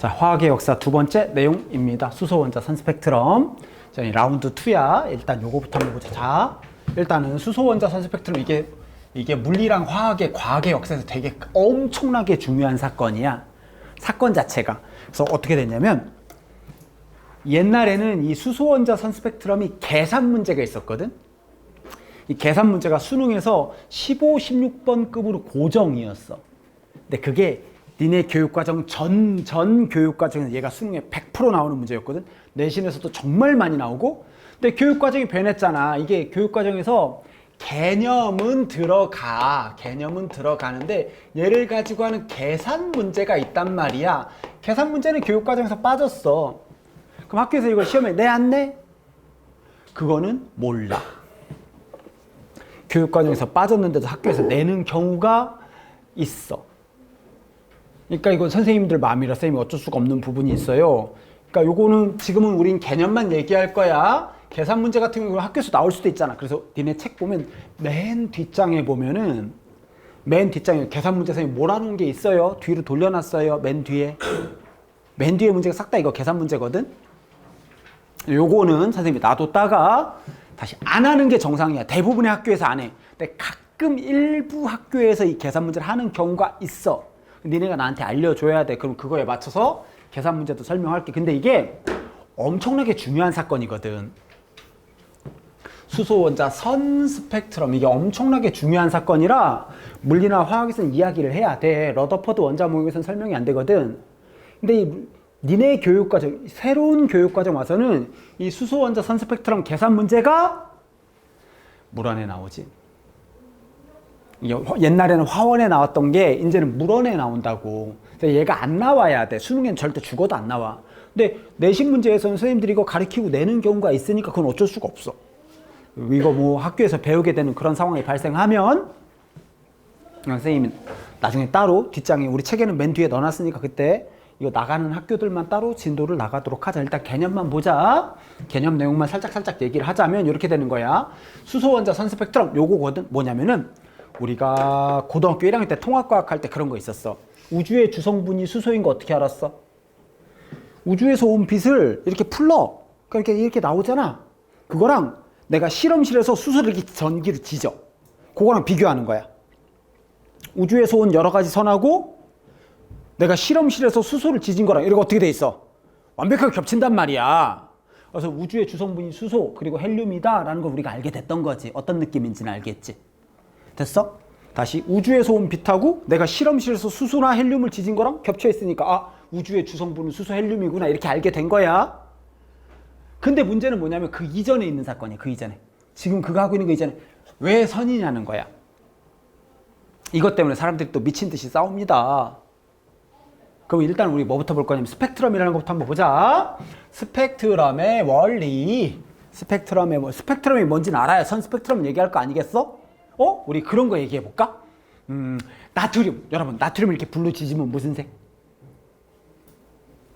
자, 화학의 역사 두 번째 내용입니다. 수소 원자 선 스펙트럼. 자, 라운드 2야. 일단 요거부터 한번 보자. 자, 일단은 수소 원자 선 스펙트럼 이게 물리랑 화학의 과학의 역사에서 되게 엄청나게 중요한 사건이야. 사건 자체가. 그래서 어떻게 됐냐면 옛날에는 이 수소 원자 선 스펙트럼이 계산 문제가 있었거든. 이 계산 문제가 수능에서 15, 16번급으로 고정이었어. 근데 그게 니네 교육과정 전 교육과정에서 얘가 수능에 100% 나오는 문제였거든. 내신에서도 정말 많이 나오고. 근데 교육과정이 변했잖아. 이게 교육과정에서 개념은 들어가는데 얘를 가지고 하는 계산 문제가 있단 말이야. 계산 문제는 교육과정에서 빠졌어. 그럼 학교에서 이걸 시험에 내 안 내? 그거는 몰라. 교육과정에서 빠졌는데도 학교에서 내는 경우가 있어. 그러니까 이건 선생님들 마음이라 쌤이 어쩔 수가 없는 부분이 있어요. 그러니까 요거는 지금은 우린 개념만 얘기할 거야. 계산 문제 같은 경우는 학교에서 나올 수도 있잖아. 그래서 니네 책 보면 맨 뒷장에 보면은 맨 뒷장에 계산 문제 선생님이 몰아놓은 게 있어요. 뒤로 돌려놨어요. 맨 뒤에 문제가 싹 다 이거 계산 문제거든. 요거는 선생님이 놔뒀다가 다시 안 하는 게 정상이야. 대부분의 학교에서 안 해. 근데 가끔 일부 학교에서 이 계산 문제를 하는 경우가 있어. 니네가 나한테 알려줘야 돼. 그럼 그거에 맞춰서 계산 문제도 설명할게. 근데 이게 엄청나게 중요한 사건이거든. 수소 원자 선 스펙트럼, 이게 엄청나게 중요한 사건이라 물리나 화학에서는 이야기를 해야 돼. 러더퍼드 원자 모형에서는 설명이 안 되거든. 근데 니네 교육과정, 새로운 교육과정 와서는 이 수소 원자 선 스펙트럼 계산 문제가 물안에 나오지. 옛날에는 화원에 나왔던 게 이제는 물원에 나온다고. 얘가 안 나와야 돼. 수능엔 절대 죽어도 안 나와. 근데 내신 문제에서는 선생님들이 이거 가르치고 내는 경우가 있으니까 그건 어쩔 수가 없어. 이거 뭐 학교에서 배우게 되는 그런 상황이 발생하면 선생님이 나중에 따로 뒷장에 우리 책에는 맨 뒤에 넣어놨으니까 그때 이거 나가는 학교들만 따로 진도를 나가도록 하자. 일단 개념만 보자. 개념 내용만 살짝 얘기를 하자면 이렇게 되는 거야. 수소 원자 선 스펙트럼 요거거든. 뭐냐면은 우리가 고등학교 1학년 때 통합과학 할 때 그런 거 있었어. 우주의 주성분이 수소인 거 어떻게 알았어? 우주에서 온 빛을 이렇게 풀러. 그러니까 이렇게 나오잖아. 그거랑 내가 실험실에서 수소를 이렇게 전기로 지져. 그거랑 비교하는 거야. 우주에서 온 여러 가지 선하고 내가 실험실에서 수소를 지진 거랑 이렇게 어떻게 돼 있어? 완벽하게 겹친단 말이야. 그래서 우주의 주성분이 수소 그리고 헬륨이다 라는 걸 우리가 알게 됐던 거지. 어떤 느낌인지는 알겠지. 됐어? 다시 우주에서 온 빛하고 내가 실험실에서 수소나 헬륨을 지진 거랑 겹쳐 있으니까 아, 우주의 주성분은 수소 헬륨이구나 이렇게 알게 된 거야. 근데 문제는 뭐냐면 그 이전에 있는 사건이야. 그 이전에. 지금 그거 하고 있는 거 이전에 왜 선이냐는 거야. 이것 때문에 사람들이 또 미친 듯이 싸웁니다. 그럼 일단 우리 뭐부터 볼 거냐면 스펙트럼이라는 것부터 한번 보자. 스펙트럼의 원리. 스펙트럼이 뭔지는 알아야 선 스펙트럼 얘기할 거 아니겠어? 우리 그런 거 얘기해 볼까? 나트륨. 여러분, 나트륨을 이렇게 불로 지지면 무슨 색?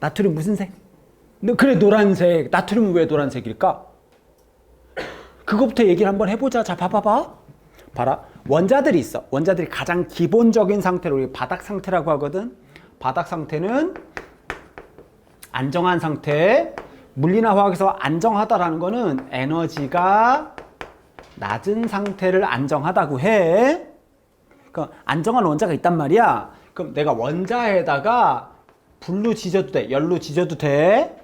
나트륨 무슨 색? 그래, 노란색. 나트륨은 왜 노란색일까? 그거부터 얘기를 한번 해보자. 자, 봐봐. 봐라. 원자들이 있어. 원자들이 가장 기본적인 상태로 우리 바닥 상태라고 하거든. 바닥 상태는 안정한 상태. 물리나 화학에서 안정하다라는 거는 에너지가 낮은 상태를 안정하다고 해. 그러니까 안정한 원자가 있단 말이야. 그럼 내가 원자에다가 불로 지져도 돼. 열로 지져도 돼.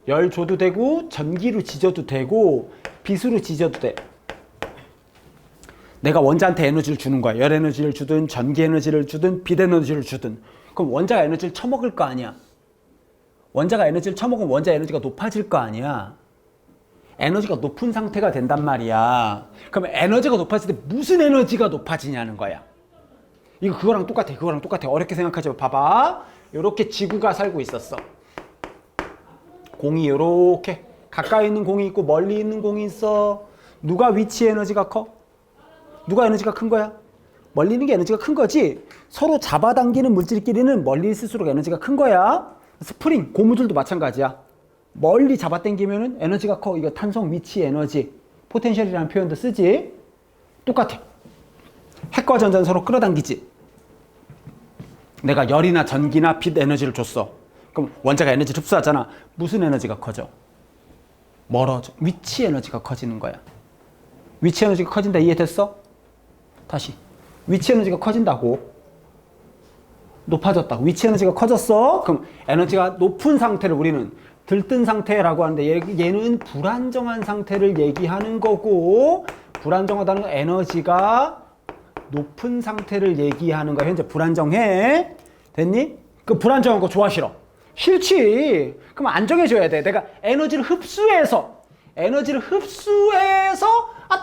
열 줘도 되고 전기로 지져도 되고 빛으로 지져도 돼. 내가 원자한테 에너지를 주는 거야. 열 에너지를 주든 전기 에너지를 주든 빛 에너지를 주든. 그럼 원자가 에너지를 처먹을 거 아니야. 원자가 에너지를 처먹으면 원자 에너지가 높아질 거 아니야. 에너지가 높은 상태가 된단 말이야. 그러면 에너지가 높아질 때 무슨 에너지가 높아지냐는 거야. 그거랑 똑같아. 어렵게 생각하지 마. 봐봐. 요렇게 지구가 살고 있었어. 공이 요렇게 가까이 있는 공이 있고 멀리 있는 공이 있어. 누가 위치 에너지가 커? 누가 에너지가 큰 거야? 멀리 있는 게 에너지가 큰 거지. 서로 잡아당기는 물질끼리는 멀리 있을수록 에너지가 큰 거야. 스프링, 고무줄도 마찬가지야. 멀리 잡아당기면은 에너지가 커. 이거 탄성 위치 에너지, 포텐셜이라는 표현도 쓰지. 똑같아. 핵과 전자는 서로 끌어당기지. 내가 열이나 전기나 빛 에너지를 줬어. 그럼 원자가 에너지를 흡수하잖아. 무슨 에너지가 커져? 멀어져. 위치 에너지가 커지는 거야. 위치 에너지가 커진다. 이해됐어? 다시. 위치 에너지가 커진다고. 높아졌다고. 위치 에너지가 커졌어. 그럼 에너지가 높은 상태를 우리는 들뜬 상태라고 하는데 얘는 불안정한 상태를 얘기하는 거고, 불안정하다는 건 에너지가 높은 상태를 얘기하는 거야. 현재 불안정해. 됐니? 그 불안정한 거 좋아 싫어? 싫지. 그럼 안정해줘야 돼. 내가 에너지를 흡수해서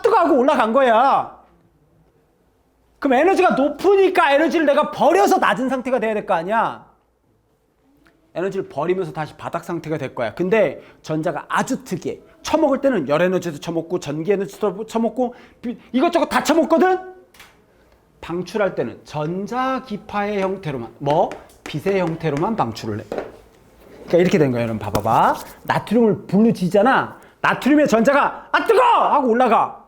뜨거 하고 올라간 거야. 그럼 에너지가 높으니까 에너지를 내가 버려서 낮은 상태가 돼야 될 거 아니야. 에너지를 버리면서 다시 바닥 상태가 될 거야. 근데 전자가 아주 특이해. 처먹을 때는 열 에너지도 처먹고 전기 에너지도 처먹고 이것저것 다 처먹거든. 방출할 때는 전자기파의 형태로만, 빛의 형태로만 방출을 해. 그러니까 이렇게 된 거예요. 여러분 봐봐봐. 나트륨을 불로 지잖아. 나트륨의 전자가 뜨거! 하고 올라가.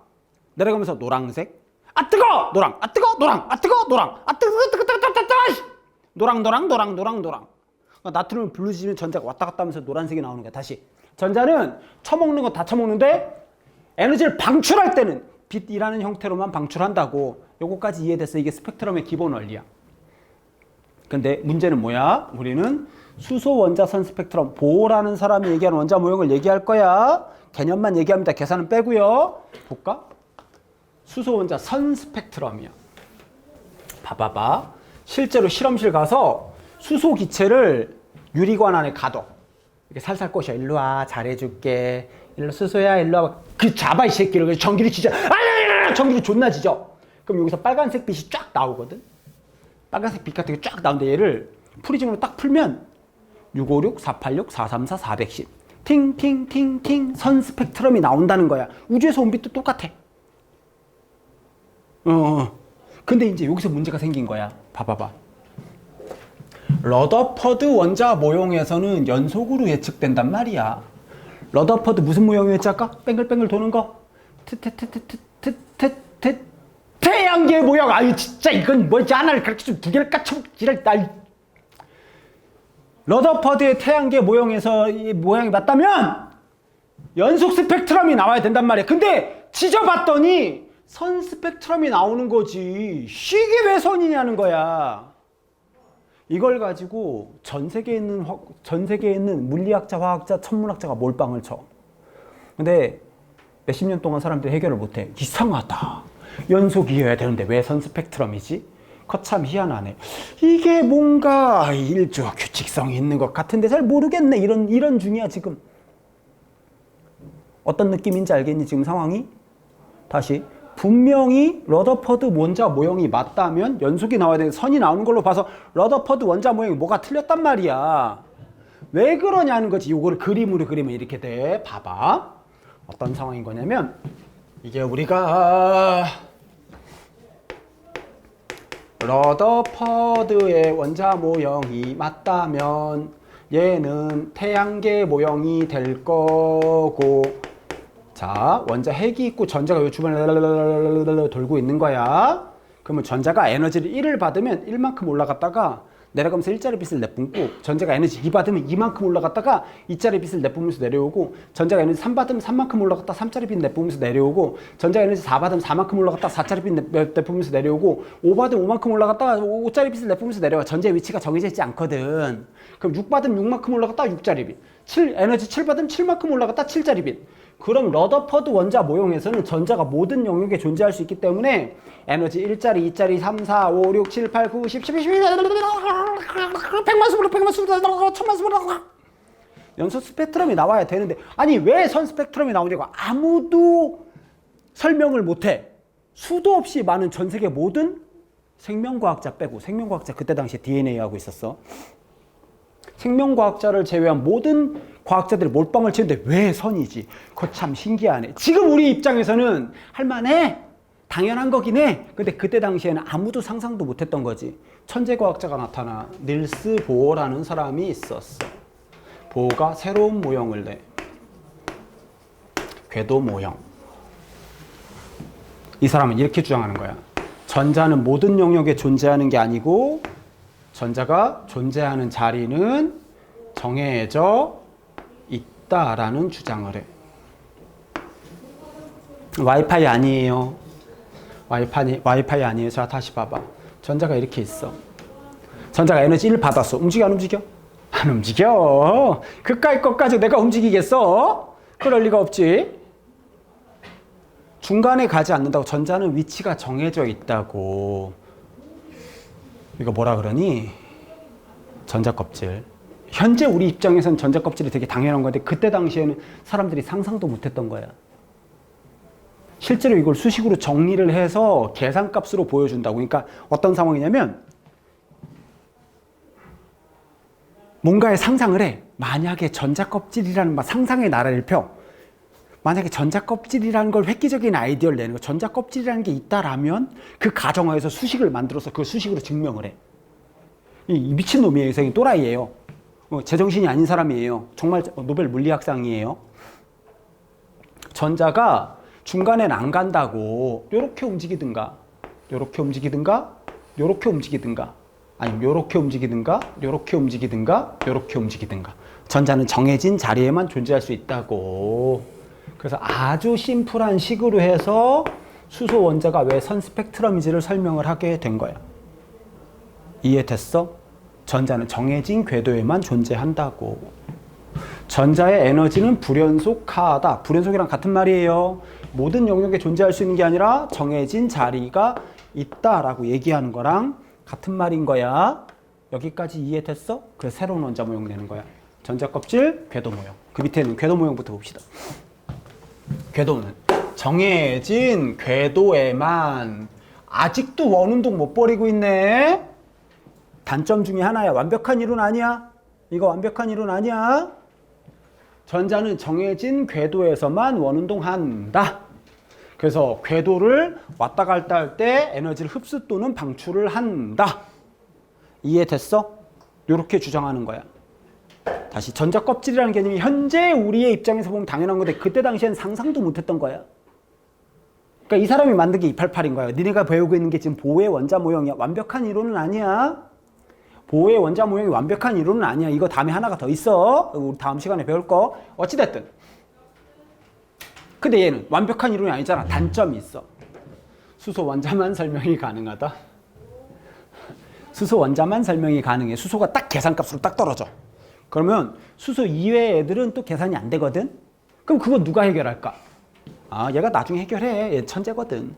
내려가면서 노란색, 뜨거! 노랑, 뜨거! 노랑, 뜨거! 노랑, 뜨거! 노랑. 그러니까 나트륨을 불로 지면 전자가 왔다 갔다 하면서 노란색이 나오는 거야. 다시. 전자는 처먹는 거 다 처먹는데 에너지를 방출할 때는 빛이라는 형태로만 방출한다고. 요거까지 이해됐어. 이게 스펙트럼의 기본 원리야. 근데 문제는 뭐야? 우리는 수소 원자선 스펙트럼, 보라는 사람이 얘기하는 원자 모형을 얘기할 거야. 개념만 얘기합니다. 계산은 빼고요. 볼까? 수소 원자선 스펙트럼이야. 봐봐봐. 실제로 실험실 가서 수소 기체를 유리관 안에 가둬. 이렇게 살살 꼬셔. 일로 와, 잘해줄게. 일로 수소야, 일로 와. 그 잡아 이 새끼를. 전기를 지져. 전기를 존나 지져. 그럼 여기서 빨간색 빛이 쫙 나오거든. 빨간색 빛 같은 게 쫙 나오는데 얘를 프리즘으로 딱 풀면 656, 486, 434, 410 팅팅팅팅 선 스펙트럼이 나온다는 거야. 우주에서 온 빛도 똑같아. 근데 이제 여기서 문제가 생긴 거야. 봐봐봐. 러더퍼드 원자 모형에서는 연속으로 예측된단 말이야. 러더퍼드 무슨 모형이었지 아까? 뱅글뱅글 도는 거? 태양계 모형. 아유 진짜 이건 뭐지? 하나를 그렇게 좀 두 개를 까쳐지랄. 러더퍼드의 태양계 모형에서 이 모양이 맞다면 연속 스펙트럼이 나와야 된단 말이야. 근데 지져봤더니 선 스펙트럼이 나오는 거지. 이게 왜 선이냐는 거야. 이걸 가지고 전 세계에 있는 물리학자, 화학자, 천문학자가 몰빵을 쳐. 근데 몇십 년 동안 사람들이 해결을 못해. 이상하다. 연속이어야 되는데 왜 선 스펙트럼이지? 거참 희한하네. 이게 뭔가 일조 규칙성이 있는 것 같은데 잘 모르겠네. 이런 중이야 지금. 어떤 느낌인지 알겠니 지금 상황이? 다시. 분명히 러더퍼드 원자 모형이 맞다면 연속이 나와야 되는데 선이 나오는 걸로 봐서 러더퍼드 원자 모형이 뭐가 틀렸단 말이야. 왜 그러냐는 거지. 이걸 그림으로 그리면 이렇게 돼. 봐봐. 어떤 상황인 거냐면 이게 우리가 러더퍼드의 원자 모형이 맞다면 얘는 태양계 모형이 될 거고, 자, 원자 핵이 있고 전자가 이 주변에 돌고 있는 거야. 그러면 전자가 에너지를 1을 받으면 1만큼 올라갔다가 내려가면서 1짜리 빛을 내뿜고, 전자가 에너지 2 받으면 2만큼 올라갔다가 2짜리 빛을 내뿜으면서 내려오고, 전자가 에너지 3 받으면 3만큼 올라갔다 3짜리 빛 내뿜으면서 내려오고, 전자가 에너지 4 받으면 4만큼 올라갔다 4짜리 빛 내뿜으면서 내려오고, 5 받으면 5만큼 올라갔다 5짜리 빛을 내뿜으면서 내려와. 전자의 위치가 정해져 있지 않거든. 그럼 6 받으면 6만큼 올라갔다 6짜리 빛, 에너지 7 받으면 7만큼 올라갔다 7짜리 빛. 그럼 러더퍼드 원자 모형에서는 전자가 모든 영역에 존재할 수 있기 때문에 에너지 1짜리, 2짜리, 3, 4, 5, 6, 7, 8, 9, 10, 11, 12, 100만 수로, 100만 수로, 1000만 수로 연속 스펙트럼이 나와야 되는데, 아니 왜 선 스펙트럼이 나오냐고 아무도 설명을 못해. 수도 없이 많은 전 세계 모든 생명과학자 빼고, 생명과학자 그때 당시에 DNA 하고 있었어. 생명과학자를 제외한 모든 과학자들이 몰빵을 치는데 왜 선이지? 그거 참 신기하네. 지금 우리 입장에서는 할만해. 당연한 거긴 해. 근데 그때 당시에는 아무도 상상도 못했던 거지. 천재과학자가 나타나. 닐스 보어라는 사람이 있었어. 보어가 새로운 모형을 내. 궤도 모형. 이 사람은 이렇게 주장하는 거야. 전자는 모든 영역에 존재하는 게 아니고, 전자가 존재하는 자리는 정해져 있다라는 주장을 해. 와이파이 아니에요. 와이파이 아니에요. 자, 다시 봐봐. 전자가 이렇게 있어. 전자가 에너지 1 받았어. 움직여, 안 움직여? 안 움직여. 그까이 것까지 내가 움직이겠어? 그럴 리가 없지. 중간에 가지 않는다고. 전자는 위치가 정해져 있다고. 이거 뭐라 그러니? 전자껍질. 현재 우리 입장에서는 전자껍질이 되게 당연한 건데 그때 당시에는 사람들이 상상도 못했던 거야. 실제로 이걸 수식으로 정리를 해서 계산값으로 보여준다고. 그러니까 어떤 상황이냐면 뭔가의 상상을 해. 만약에 전자껍질이라는 상상의 나라를 펴. 만약에 전자껍질이라는 걸 획기적인 아이디어를 내는 거. 전자껍질이라는 게 있다라면 그 가정하에서 수식을 만들어서 그 수식으로 증명을 해. 이 미친놈이에요. 이 또라이예요. 제정신이 아닌 사람이에요. 정말 노벨 물리학상이에요. 전자가 중간엔 안 간다고. 요렇게 움직이든가 요렇게 움직이든가 요렇게 움직이든가 아니면 요렇게 움직이든가 요렇게 움직이든가 요렇게 움직이든가. 전자는 정해진 자리에만 존재할 수 있다고. 그래서 아주 심플한 식으로 해서 수소 원자가 왜 선 스펙트럼인지를 설명을 하게 된 거야. 이해됐어? 전자는 정해진 궤도에만 존재한다고. 전자의 에너지는 불연속하다. 불연속이랑 같은 말이에요. 모든 영역에 존재할 수 있는 게 아니라 정해진 자리가 있다라고 얘기하는 거랑 같은 말인 거야. 여기까지 이해됐어? 그래서 새로운 원자 모형 내는 거야. 전자 껍질, 궤도 모형. 그 밑에는 궤도 모형부터 봅시다. 궤도는 정해진 궤도에만. 아직도 원운동 못 버리고 있네. 단점 중에 하나야. 완벽한 이론 아니야. 이거 완벽한 이론 아니야. 전자는 정해진 궤도에서만 원운동한다. 그래서 궤도를 왔다 갔다 할 때 에너지를 흡수 또는 방출을 한다. 이해됐어? 이렇게 주장하는 거야. 다시 전자 껍질이라는 개념이 현재 우리의 입장에서 보면 당연한 건데 그때 당시엔 상상도 못했던 거야. 그러니까 이 사람이 만든 게 288인 거야. 니네가 배우고 있는 게 지금 보의 원자 모형이야. 완벽한 이론은 아니야. 보의 원자 모형이 완벽한 이론은 아니야. 이거 다음에 하나가 더 있어. 우리 다음 시간에 배울 거. 어찌됐든. 근데 얘는 완벽한 이론이 아니잖아. 단점이 있어. 수소 원자만 설명이 가능하다. 수소 원자만 설명이 가능해. 수소가 딱 계산값으로 딱 떨어져. 그러면 수소 이외의 애들은 또 계산이 안 되거든. 그럼 그거 누가 해결할까? 아, 얘가 나중에 해결해. 얘 천재거든.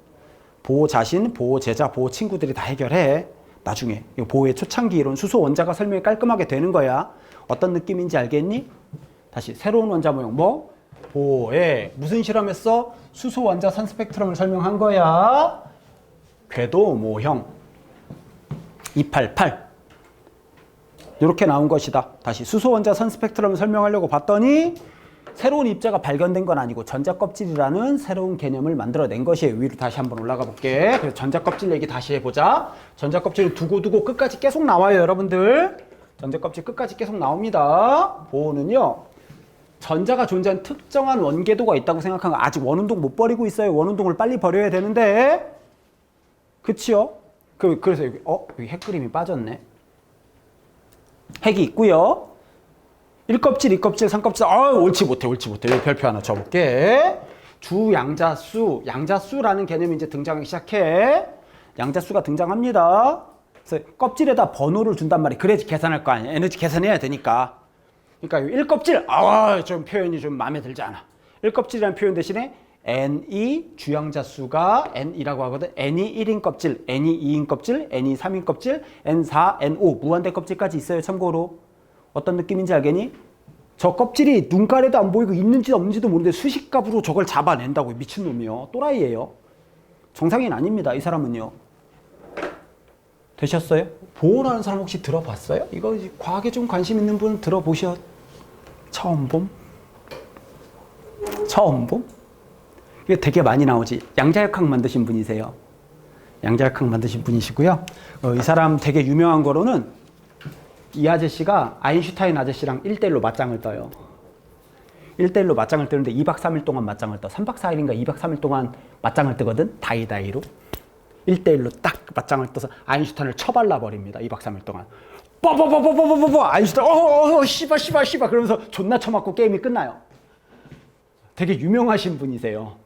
보호 자신, 보호 제자, 보호 친구들이 다 해결해. 나중에. 보호의 초창기 이론, 수소 원자가 설명이 깔끔하게 되는 거야. 어떤 느낌인지 알겠니? 다시 새로운 원자 모형. 뭐? 보호에 무슨 실험했어? 수소 원자 선 스펙트럼을 설명한 거야. 궤도 모형. 288. 이렇게 나온 것이다. 다시 수소 원자 선 스펙트럼을 설명하려고 봤더니 새로운 입자가 발견된 건 아니고 전자껍질이라는 새로운 개념을 만들어낸 것이에요. 위로 다시 한번 올라가 볼게. 그래서 전자껍질 얘기 다시 해보자. 전자껍질을 두고 끝까지 계속 나와요, 여러분들. 전자껍질 끝까지 계속 나옵니다. 보호는요. 전자가 존재하는 특정한 원궤도가 있다고 생각하면 아직 원운동 못 버리고 있어요. 원운동을 빨리 버려야 되는데. 그치요? 그래서 여기 핵 그림이 빠졌네. 핵이 있고요. 1껍질, 2껍질, 3껍질. 옳지 못해. 여기 별표 하나 줘볼게. 양자수라는 개념이 이제 등장하기 시작해. 양자수가 등장합니다. 그래서 껍질에다 번호를 준단 말이야. 그래야지 계산할 거 아니야. 에너지 계산해야 되니까. 그러니까 1껍질, 좀 표현이 좀 마음에 들지 않아. 1껍질이라는 표현 대신에 N이 주양자수가 N이라고 하거든. N이 1인 껍질, N이 2인 껍질, N이 3인 껍질, N4, N5 무한대 껍질까지 있어요. 참고로. 어떤 느낌인지 알겠니? 저 껍질이 눈가래도 안 보이고 있는지 없는지도 모르는데 수식값으로 저걸 잡아낸다고. 미친놈이요. 또라이예요. 정상인 아닙니다. 이 사람은요. 되셨어요? 보호라는 사람 혹시 들어봤어요? 이거 과학에 좀 관심 있는 분 들어보셔. 처음 봄? 이게 되게 많이 나오지. 양자역학 만드신 분이세요. 양자역학 만드신 분이시고요. 이 사람 되게 유명한 거로는 이 아저씨가 아인슈타인 아저씨랑 1대1로 맞짱을 떠요. 1대1로 맞짱을 뜨는데 2박 3일 동안 맞짱을 떠. 3박 4일인가 2박 3일 동안 맞짱을 뜨거든. 다이다이로. 1대1로 딱 맞짱을 떠서 아인슈타인을 쳐발라 버립니다. 2박 3일 동안. 뽀뽀뽀뽀뽀뽀뽀 아인슈타인 씨발 그러면서 존나 쳐맞고 게임이 끝나요. 되게 유명하신 분이세요.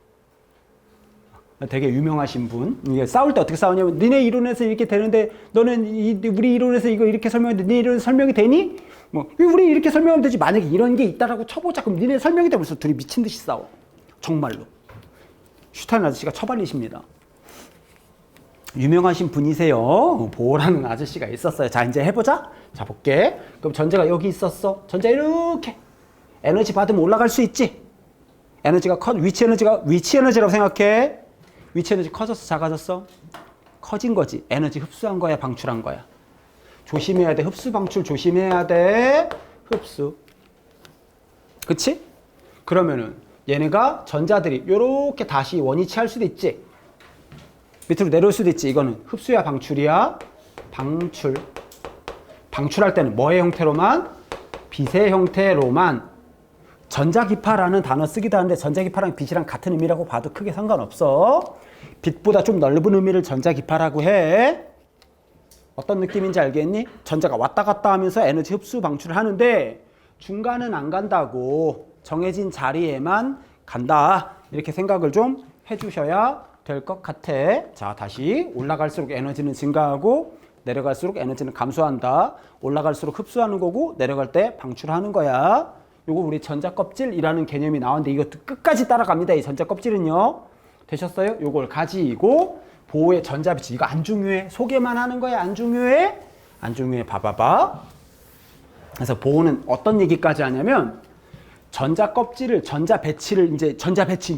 되게 유명하신 분. 이게 싸울 때 어떻게 싸우냐면 니네 이론에서 이렇게 되는데 너는 우리 이론에서 이거 이렇게 설명했는데 니네 이론에서 설명이 되니? 뭐 우리 이렇게 설명하면 되지. 만약에 이런 게 있다라고 쳐보자. 그럼 니네 설명이 되면서 둘이 미친 듯이 싸워. 정말로. 슈타인 아저씨가 처발리십니다. 유명하신 분이세요. 보라는 아저씨가 있었어요. 자, 이제 해보자. 자, 볼게. 그럼 전자가 여기 있었어. 전자 이렇게. 에너지 받으면 올라갈 수 있지. 에너지가 위치 에너지라고 생각해. 위치 에너지 커졌어, 작아졌어? 커진 거지. 에너지 흡수한 거야, 방출한 거야. 조심해야 돼. 흡수, 방출 조심해야 돼. 흡수. 그치? 그러면은 얘네가 전자들이 요렇게 다시 원위치할 수도 있지. 밑으로 내려올 수도 있지. 이거는 흡수야, 방출이야? 방출. 방출할 때는 뭐의 형태로만? 빛의 형태로만. 전자기파라는 단어 쓰기도 하는데 전자기파랑 빛이랑 같은 의미라고 봐도 크게 상관없어. 빛보다 좀 넓은 의미를 전자기파라고 해. 어떤 느낌인지 알겠니? 전자가 왔다 갔다 하면서 에너지 흡수, 방출을 하는데 중간은 안 간다고. 정해진 자리에만 간다. 이렇게 생각을 좀 해주셔야 될 것 같아. 자, 다시 올라갈수록 에너지는 증가하고 내려갈수록 에너지는 감소한다. 올라갈수록 흡수하는 거고 내려갈 때 방출하는 거야. 요거 우리 전자껍질이라는 개념이 나오는데 이거 끝까지 따라갑니다. 이 전자껍질은요. 되셨어요? 요걸 가지고 보호의 전자빛이 이거 안 중요해. 소개만 하는 거야. 안 중요해? 안 중요해. 봐봐봐. 그래서 보호는 어떤 얘기까지 하냐면 전자껍질을 전자배치를 이제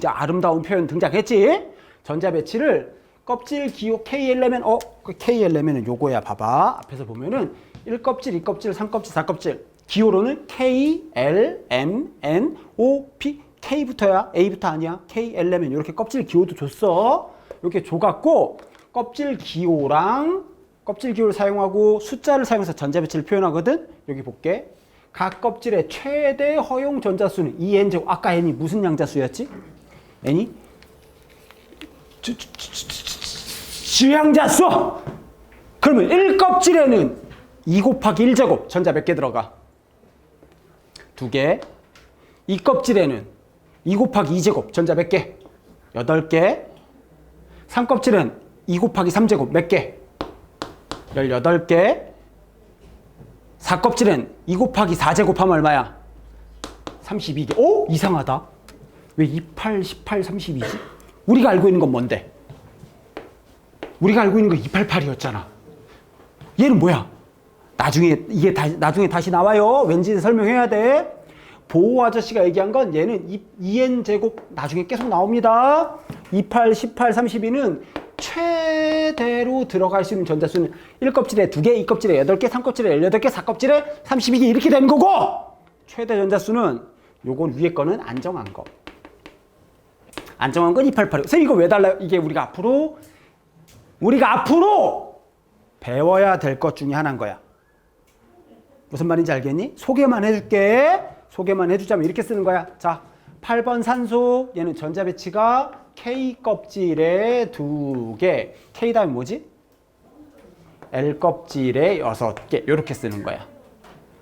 아름다운 표현 등장했지? 전자배치를 껍질 기호 K11 그 K11은 요거야. 봐봐. 앞에서 보면은 1껍질, 2껍질, 3껍질, 4껍질. 기호로는 K, L, M, N, O, P. K부터야. A부터 아니야. K11 이렇게 껍질 기호도 줬어. 이렇게 줘갖고 껍질 기호를 사용하고 숫자를 사용해서 전자배치를 표현하거든. 여기 볼게. 각 껍질의 최대 허용 전자수는 2N제곱. 아까 N이 무슨 양자수였지? N이 주양자수! 그러면 1껍질에는 2 곱하기 1제곱 전자 몇 개 들어가? 2개. 2껍질에는 2 곱하기 2제곱 전자 몇 개? 8개. 3껍질은 2 곱하기 3제곱 몇 개? 18개. 4껍질은 2 곱하기 4제곱 하면 얼마야? 32개. 오? 이상하다. 왜 28, 18, 32지? 우리가 알고 있는 건 뭔데? 우리가 알고 있는 건 288이었잖아. 얘는 뭐야? 나중에 다시 나와요. 왠지 설명해야 돼. 보호 아저씨가 얘기한 건 얘는 2n제곱 나중에 계속 나옵니다. 28, 18, 32는 최대로 들어갈 수 있는 전자수는 1껍질에 2개, 2껍질에 8개, 3껍질에 18개, 4껍질에 32개 이렇게 되는 거고 최대 전자수는 요건 위에 거는 안정한 거. 안정한 건 288이고. 선생님 이거 왜 달라요? 이게 우리가 앞으로 배워야 될 것 중에 하나인 거야. 무슨 말인지 알겠니? 소개만 해줄게. 소개만 해주자면 이렇게 쓰는 거야. 자, 8번 산소. 얘는 전자배치가 K 껍질에 2개. K 다음에 뭐지? L 껍질에 6개. 이렇게 쓰는 거야.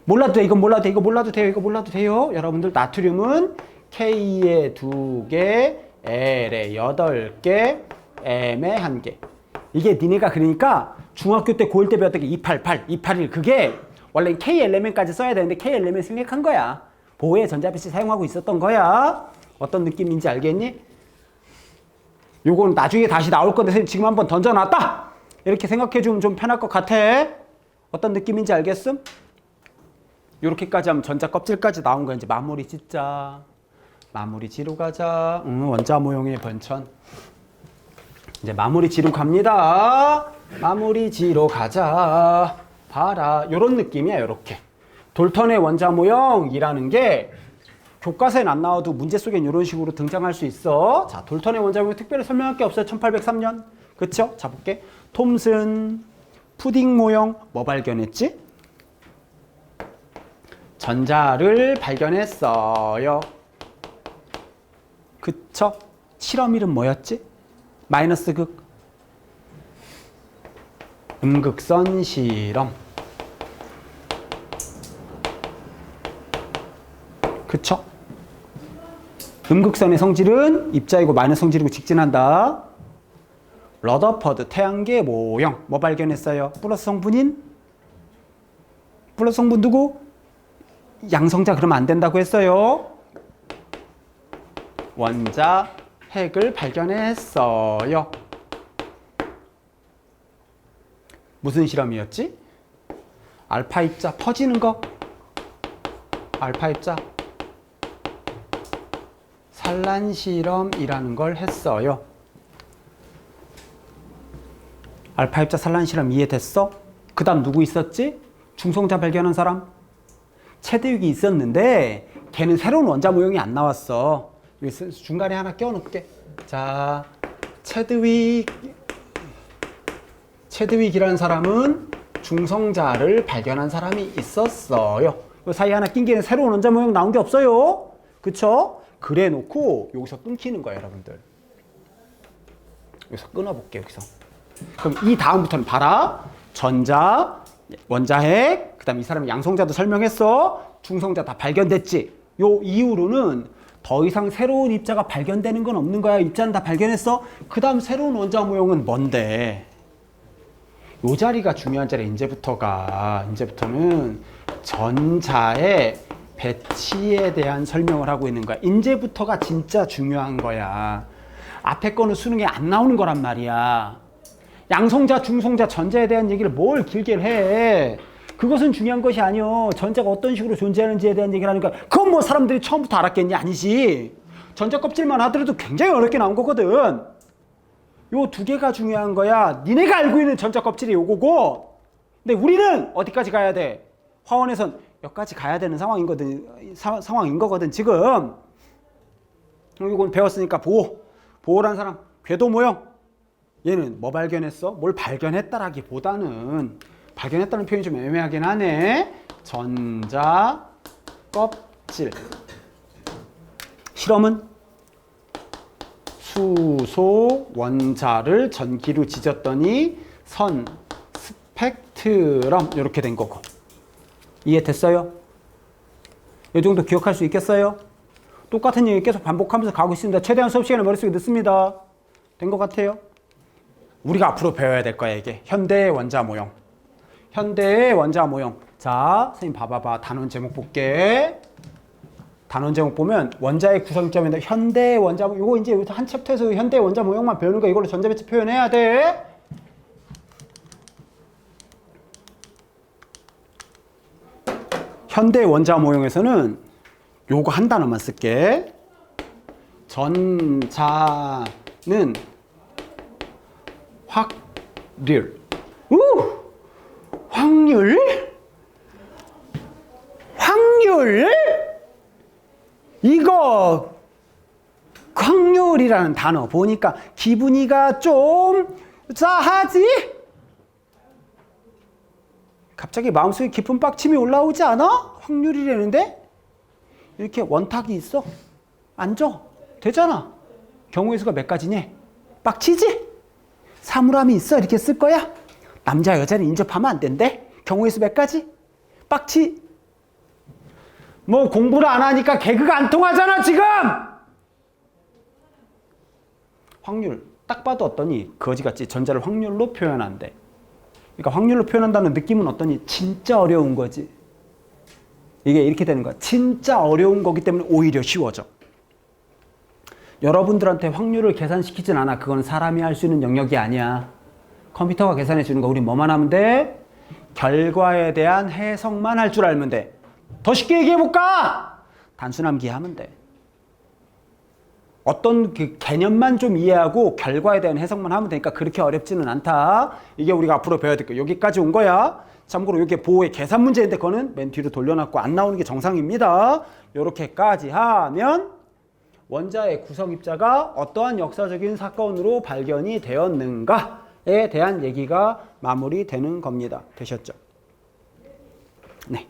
몰라도 돼. 이건 몰라도 돼. 이거 몰라도 돼요. 이거 몰라도 돼요. 여러분들 나트륨은 K에 2개, L에 8개, M에 1개. 이게 니네가 그러니까 중학교 때 고1 때 배웠던 게 288, 281 그게 원래 K 엘레멘까지 써야 되는데 K 엘레멘 생략한 거야. 보호의 전자배치 사용하고 있었던 거야. 어떤 느낌인지 알겠니? 요건 나중에 다시 나올 건데 선생님 지금 한번 던져놨다. 이렇게 생각해주면 좀 편할 것 같아. 어떤 느낌인지 알겠음? 요렇게까지 하면 전자 껍질까지 나온 거 이제 마무리 짓자. 마무리 지로 가자. 원자 모형의 번천. 이제 마무리 지로 갑니다. 마무리 지로 가자. 봐라. 요런 느낌이야. 요렇게. 돌턴의 원자 모형이라는 게 교과서엔 안 나와도 문제 속엔 이런 식으로 등장할 수 있어. 자, 돌턴의 원자 모형 특별히 설명할 게 없어요. 1803년. 그쵸? 자, 볼게. 톰슨 푸딩 모형 뭐 발견했지? 전자를 발견했어요. 그쵸? 실험 이름 뭐였지? 마이너스 극. 음극선 실험. 그쵸? 음극선의 성질은 입자이고 마이너스 성질이고 직진한다. 러더퍼드 태양계 모형 뭐 발견했어요? 플러스 성분인? 플러스 성분 누구? 양성자 그러면 안 된다고 했어요. 원자 핵을 발견했어요. 무슨 실험이었지? 알파 입자 퍼지는 거. 알파 입자 산란 실험이라는 걸 했어요. 알파 입자 산란 실험 이해됐어? 그 다음 누구 있었지? 중성자 발견한 사람? 체드윅이 있었는데 걔는 새로운 원자 모형이 안 나왔어. 여기 중간에 하나 껴놓을게. 자, 체드윅이라는 사람은 중성자를 발견한 사람이 있었어요. 그 사이 하나 낀 게 새로운 원자 모형 나온 게 없어요. 그쵸? 그래 놓고 여기서 끊기는 거예요, 여러분들. 여기서 끊어볼게요, 여기서. 그럼 이 다음부터는 봐라. 전자, 원자핵, 그 다음 이 사람이 양성자도 설명했어. 중성자 다 발견됐지. 요 이후로는 더 이상 새로운 입자가 발견되는 건 없는 거야. 입자는 다 발견했어. 그 다음 새로운 원자 모형은 뭔데? 요 자리가 중요한 자리야. 이제부터는 전자의 배치에 대한 설명을 하고 있는 거야. 이제부터가 진짜 중요한 거야. 앞에 거는 수능에 안 나오는 거란 말이야. 양성자, 중성자, 전자에 대한 얘기를 뭘 길게 해. 그것은 중요한 것이 아니요. 전자가 어떤 식으로 존재하는지에 대한 얘기를 하니까 그건 뭐 사람들이 처음부터 알았겠니? 아니지. 전자 껍질만 하더라도 굉장히 어렵게 나온 거거든. 요 두 개가 중요한 거야. 니네가 알고 있는 전자 껍질이 요거고, 근데 우리는 어디까지 가야 돼? 화원에선 여기까지 가야 되는 상황인 거거든 지금. 이건 배웠으니까 보호란 사람, 궤도 모형. 얘는 뭐 발견했어? 뭘 발견했다라기보다는, 발견했다는 표현이 좀 애매하긴 하네. 전자 껍질. 실험은 수소 원자를 전기로 지졌더니 선 스펙트럼 이렇게 된 거고. 이해됐어요? 이 정도 기억할 수 있겠어요? 똑같은 얘기 계속 반복하면서 가고 있습니다. 최대한 수업 시간에 머릿속에 넣습니다. 된 것 같아요? 우리가 앞으로 배워야 될 거야, 이게. 현대의 원자 모형. 현대의 원자 모형. 자, 선생님 봐봐봐. 단원 제목 볼게. 단원 제목 보면 원자의 구성점인데 현대의 원자 모형. 이거 이제 한 챕터에서 현대의 원자 모형만 배우는 거야. 이걸로 전자배치 표현해야 돼. 현대 원자 모형에서는 요거 한 단어만 쓸게. 전자는 확률. 확률? 확률? 이거 확률이라는 단어 보니까 기분이가 좀 싸하지? 갑자기 마음속에 깊은 빡침이 올라오지 않아? 확률이라는데? 이렇게 원탁이 있어? 앉아? 되잖아. 경우의 수가 몇 가지니? 빡치지? 사물함이 있어? 이렇게 쓸 거야? 남자 여자를 인접하면 안 된대? 경우의 수 몇 가지? 빡치? 뭐 공부를 안 하니까 개그가 안 통하잖아 지금! 확률 딱 봐도 어떠니? 거지같이 전자를 확률로 표현한대. 그러니까 확률로 표현한다는 느낌은 어떠니? 진짜 어려운 거지. 이게 이렇게 되는 거야. 진짜 어려운 거기 때문에 오히려 쉬워져. 여러분들한테 확률을 계산시키진 않아. 그건 사람이 할 수 있는 영역이 아니야. 컴퓨터가 계산해 주는 거. 우리 뭐만 하면 돼? 결과에 대한 해석만 할 줄 알면 돼. 더 쉽게 얘기해 볼까? 단순함기 하면 돼. 어떤 그 개념만 좀 이해하고 결과에 대한 해석만 하면 되니까 그렇게 어렵지는 않다. 이게 우리가 앞으로 배워야 될 거. 여기까지 온 거야. 참고로 이게 보호의 계산 문제인데 그거는 맨 뒤로 돌려놨고 안 나오는 게 정상입니다. 이렇게까지 하면 원자의 구성 입자가 어떠한 역사적인 사건으로 발견이 되었는가에 대한 얘기가 마무리되는 겁니다. 되셨죠? 네.